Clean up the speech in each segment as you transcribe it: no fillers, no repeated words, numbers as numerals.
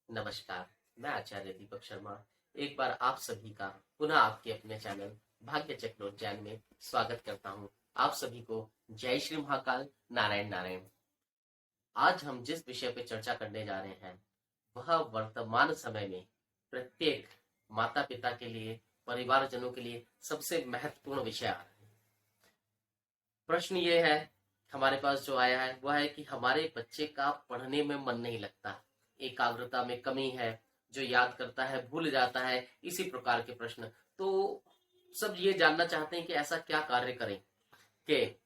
नमस्कार। मैं आचार्य दीपक शर्मा एक बार आप सभी का पुनः आपके अपने चैनल भाग्य चक्रोज्ञान में स्वागत करता हूं। आप सभी को जय श्री महाकाल, नारायण नारायण। आज हम जिस विषय पे चर्चा करने जा रहे हैं वह वर्तमान समय में प्रत्येक माता पिता के लिए, परिवारजनों के लिए सबसे महत्वपूर्ण विषय आ रहा है। प्रश्न ये है हमारे पास जो आया है वह है कि हमारे बच्चे का पढ़ने में मन नहीं लगता, एकाग्रता में कमी है, जो याद करता है भूल जाता है, इसी प्रकार के प्रश्न। तो सब ये जानना चाहते हैं कि ऐसा क्या कार्य करें कि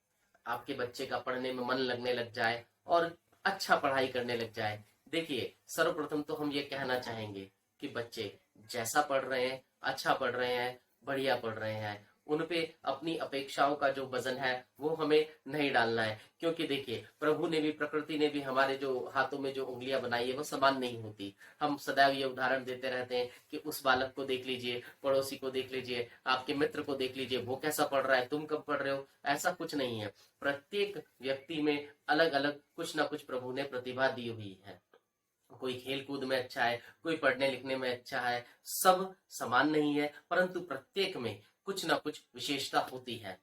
आपके बच्चे का पढ़ने में मन लगने लग जाए और अच्छा पढ़ाई करने लग जाए। देखिए, सर्वप्रथम तो हम ये कहना चाहेंगे कि बच्चे जैसा पढ़ रहे हैं, अच्छा पढ़ रहे हैं, बढ़िया पढ़ रहे हैं, उन पे अपनी अपेक्षाओं का जो वजन है वो हमें नहीं डालना है। क्योंकि देखिए, प्रभु ने भी, प्रकृति ने भी हमारे जो हाथों में जो उंगलियां बनाई है वो समान नहीं होती। हम सदैव ये उदाहरण देते रहते हैं कि उस बालक को देख लीजिए, पड़ोसी को देख लीजिए, आपके मित्र को देख लीजिए, वो कैसा पढ़ रहा है, तुम कब पढ़ रहे हो। ऐसा कुछ नहीं है। प्रत्येक व्यक्ति में अलग अलग कुछ ना कुछ प्रभु ने प्रतिभा दी हुई है। कोई खेल कूद में अच्छा है, कोई पढ़ने लिखने में अच्छा है। सब समान नहीं है, परंतु प्रत्येक में कुछ ना कुछ विशेषता होती है।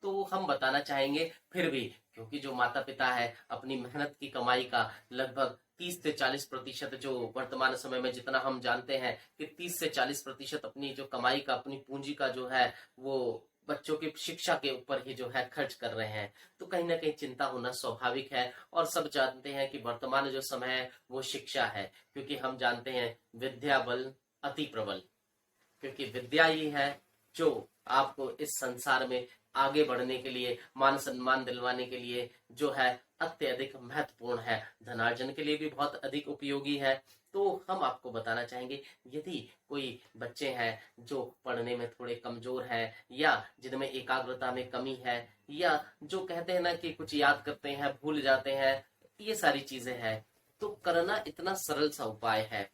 तो हम बताना चाहेंगे फिर भी, क्योंकि जो माता पिता है अपनी मेहनत की कमाई का लगभग 30 से 40% जो वर्तमान समय में, जितना हम जानते हैं कि 30 से 40% अपनी जो कमाई का, अपनी पूंजी का जो है वो बच्चों की शिक्षा के ऊपर ही जो है खर्च कर रहे हैं। तो कहीं ना कहीं चिंता होना स्वाभाविक है। और सब जानते हैं कि वर्तमान जो समय है वो शिक्षा है, क्योंकि हम जानते हैं विद्या बल अति प्रबल। क्योंकि विद्या ही है जो आपको इस संसार में आगे बढ़ने के लिए, मान सम्मान दिलवाने के लिए जो है अत्यधिक महत्वपूर्ण है। धनार्जन के लिए भी बहुत अधिक उपयोगी है। तो हम आपको बताना चाहेंगे, यदि कोई बच्चे हैं जो पढ़ने में थोड़े कमजोर हैं, या जिनमें एकाग्रता में कमी है, या जो कहते हैं ना कि कुछ याद करते हैं भूल जाते हैं, ये सारी चीजें हैं, तो करना इतना सरल सा उपाय है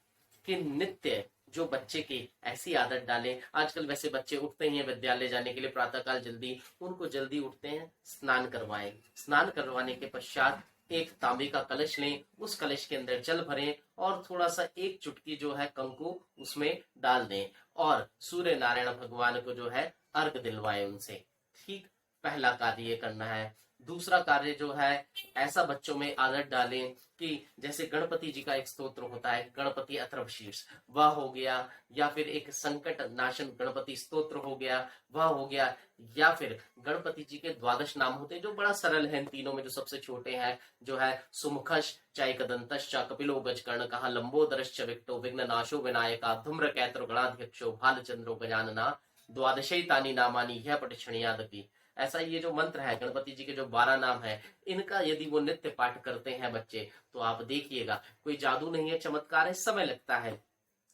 कि नित्य जो बच्चे की ऐसी आदत डालें। आजकल वैसे बच्चे उठते ही हैं विद्यालय जाने के लिए प्रातःकाल जल्दी, उनको जल्दी उठते हैं, स्नान करवाएं। स्नान करवाने के पश्चात एक तांबे का कलश लें, उस कलश के अंदर जल भरें और थोड़ा सा एक चुटकी जो है कंकु उसमें डाल दें और सूर्य नारायण भगवान को जो है अर्घ दिलवाएं उनसे। ठीक, पहला कार्य ये करना है। दूसरा कार्य जो है, ऐसा बच्चों में आदत डालें कि जैसे गणपति जी का एक स्तोत्र होता है, गणपति अथर्वशीर्ष, वह हो गया, या फिर एक संकट नाशन गणपति स्तोत्र हो गया, वह हो गया, या फिर गणपति जी के द्वादश नाम होते हैं जो बड़ा सरल है। इन तीनों में जो सबसे छोटे हैं जो है सुमुखश चैकदंतश्च कपिलो गजकर्ण कहा लंबोदरश्च विक्टो विघ्ननाशो विनायका धूम्रकेतुर् गणाध्यक्षो भालचंद्रो गजानना द्वादशैतानि नामानि यह पठिष्यणीयादपि। ऐसा ये जो मंत्र है, गणपति जी के जो 12 नाम है, इनका यदि वो नित्य पाठ करते हैं बच्चे, तो आप देखिएगा कोई जादू नहीं है, चमत्कार है, समय लगता है।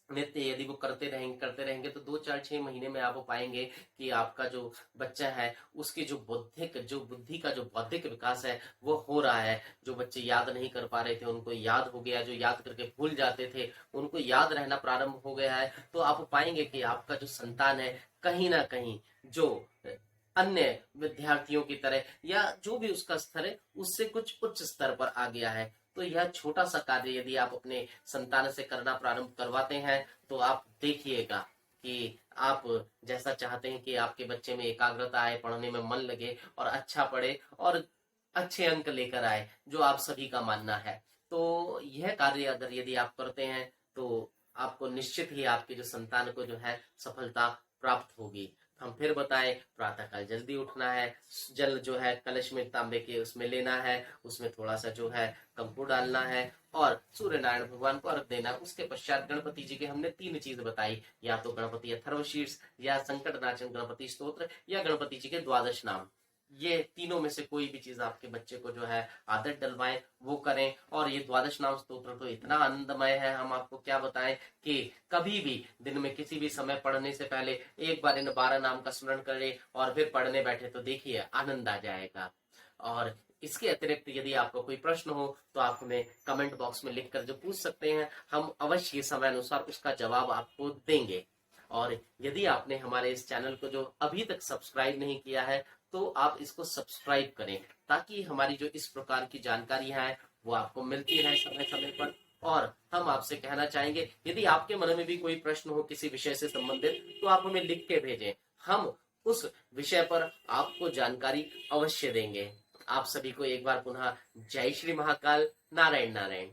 नित्य यदि वो करते रहेंगे तो 2 4 6 महीने में आप पाएंगे कि आपका जो बच्चा है उसकी जो बुद्धि का जो बौद्धिक विकास है वो हो रहा है। जो बच्चे याद नहीं कर पा रहे थे उनको याद हो गया, जो याद करके भूल जाते थे उनको याद रहना प्रारंभ हो गया है। तो आप पाएंगे कि आपका जो संतान है कहीं ना कहीं जो अन्य विद्यार्थियों की तरह, या जो भी उसका स्तर है उससे कुछ उच्च स्तर पर आ गया है। तो यह छोटा सा कार्य यदि आप अपने संतान से करना प्रारंभ करवाते हैं तो आप देखिएगा कि आप जैसा चाहते हैं कि आपके बच्चे में एकाग्रता आए, पढ़ने में मन लगे और अच्छा पढ़े और अच्छे अंक लेकर आए, जो आप सभी का मानना है। तो यह कार्य अगर यदि आप करते हैं तो आपको निश्चित ही आपके जो संतान को जो है सफलता प्राप्त होगी। हम फिर बताएं, प्रातःकाल जल्दी उठना है, जल जो है कलश में तांबे के उसमें लेना है, उसमें थोड़ा सा जो है कंकु डालना है और सूर्य नारायण भगवान को अर्घ देना। उसके पश्चात गणपति जी के हमने 3 चीज बताई, या तो गणपति अथर्वशीर्ष, या संकट नाचन गणपति स्तोत्र, या गणपति जी के द्वादश नाम। ये तीनों में से कोई भी चीज आपके बच्चे को जो है आदत डलवाएं, वो करें। और ये द्वादश नाम स्तोत्र तो इतना आनंदमय है, हम आपको क्या बताएं कि कभी भी दिन में किसी भी समय पढ़ने से पहले एक बार इन 12 नाम का स्मरण करें और फिर पढ़ने बैठे तो देखिए आनंद आ जाएगा। और इसके अतिरिक्त यदि आपको कोई प्रश्न हो तो आप हमें कमेंट बॉक्स में लिखकर जो पूछ सकते हैं, हम अवश्य समय अनुसार उसका जवाब आपको देंगे। और यदि आपने हमारे इस चैनल को जो अभी तक सब्सक्राइब नहीं किया है तो आप इसको सब्सक्राइब करें, ताकि हमारी जो इस प्रकार की जानकारियां हैं वो आपको मिलती रहे समय समय पर। और हम आपसे कहना चाहेंगे, यदि आपके मन में भी कोई प्रश्न हो किसी विषय से संबंधित, तो आप हमें लिख के भेजें। हम उस विषय पर आपको जानकारी अवश्य देंगे। आप सभी को एक बार पुनः जय श्री महाकाल। नारायण नारायण।